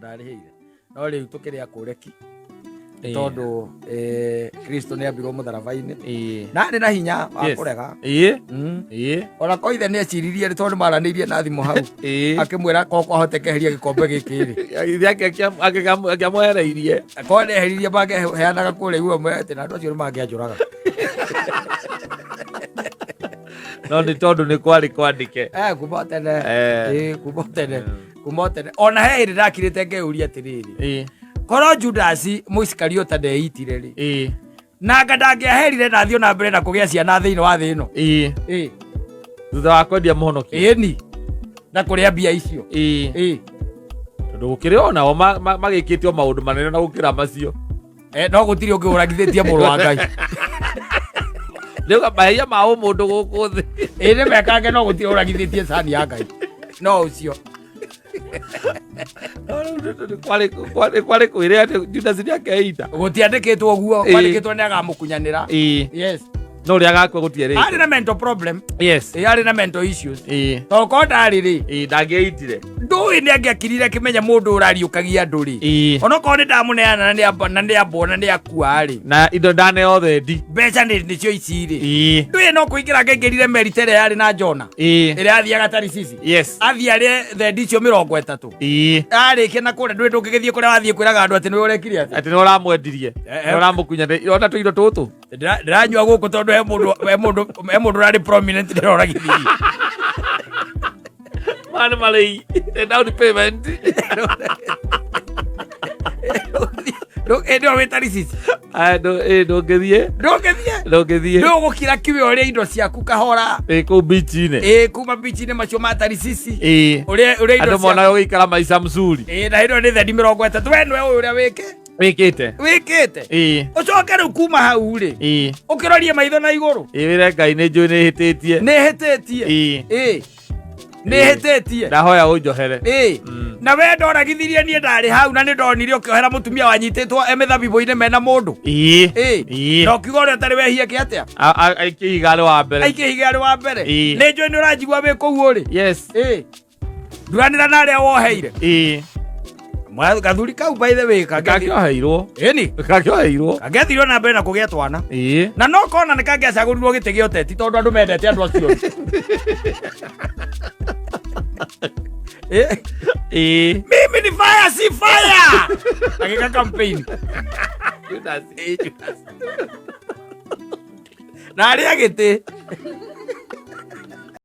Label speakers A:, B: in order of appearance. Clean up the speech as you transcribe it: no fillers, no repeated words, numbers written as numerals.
A: ndarihire no riu tukiria kureki tondu Kristo ni ambirwo mutharabaini na ni na hinya wa kurega ona koithe ni eciririe tondu maranirie na thimu hau akimwira ko kwahotekeheria gikombe gikiri akiamuhereirie ko neheririe bangeheanaga kuria igua mwete na andu acio ni mangianjuraga
B: no ni tondu ni kwari kwandike
A: kumotene ona he iri ndakirite ngeuria atiriri korwo Judas Muisikariota ndeitire ri na ndangiaherire na thio na mbere na kugia ciana thiini wa thi ino
B: thutha wa kwendia muhonokia
A: ni na kuria mbia icio
B: tondu gukiri onao magikitio maundu manene na gukira macio
A: no gutiri ungiuragithitie muru wa Ngai
B: Leo bahia mao mundu guku thi
A: ni mekange no gutiri uragithitie sani ya Ngai no ucio
B: kwari kwire ati Judas ni akeita
A: gutiandikitwo uguo kwandikitwo ni agamukunyanira yes
B: no ria gakwe gutiere
A: ari na mental problem
B: yes
A: ari na mental issues to ko ndari ri
B: ndangeitire
A: ndui ni angiakirire kimenya mundu urariukagia nduri ona ko ni ndamuneana na ni ambona ni akua ri
B: na indo ndane othe ndi
A: mbeca ni cio ici ri ndui no kuingira ngengirire meritere yari na Jona ire athiaga Tarisisi
B: yes
A: athiare thendi icio 30 arikia na kure ndui ndungigithie kuria wathie kwiraga andu ati ni urekire
B: ati ni uramwendirie ni uramukunya ona tuindo tutu
A: ndiranyua guku tondu he mundu rari prominent ndiroragithie
B: man malei down payment
A: ndio wetarisisi
B: ndongethie
A: ndio gukira kiwe uria indo ciaku kahora
B: ku beach-ini
A: kuma beach-ini macio matarisisi
B: uria indo mona gukara maica mzuri
A: na indo ni thendi 30 we nwe uria wikite ucoke riu kuma hau ri ukirorie maitho na iguru
B: wire Ngai ni njui ni hititie ndahoya unjohere
A: na we ndoragithirie nie ndari hau na ni ndonire ukiohera mutumia wanyititwo emithabibu-ini mena mundu no kiugo uria tari wehia ki atia
B: aikihiga ri wa mbere
A: ni njui ni uranjigua wi kuu ri
B: yes
A: nduranira na aria woheire gathuri kau by the way
B: kagioheirwo
A: kagethirwo na mbere na kugia twana na no kona ni kangiacagurirwo gite gio teti tondu andu mendete andu acio mimi ni fire si fire agika campaign Judas na aria gite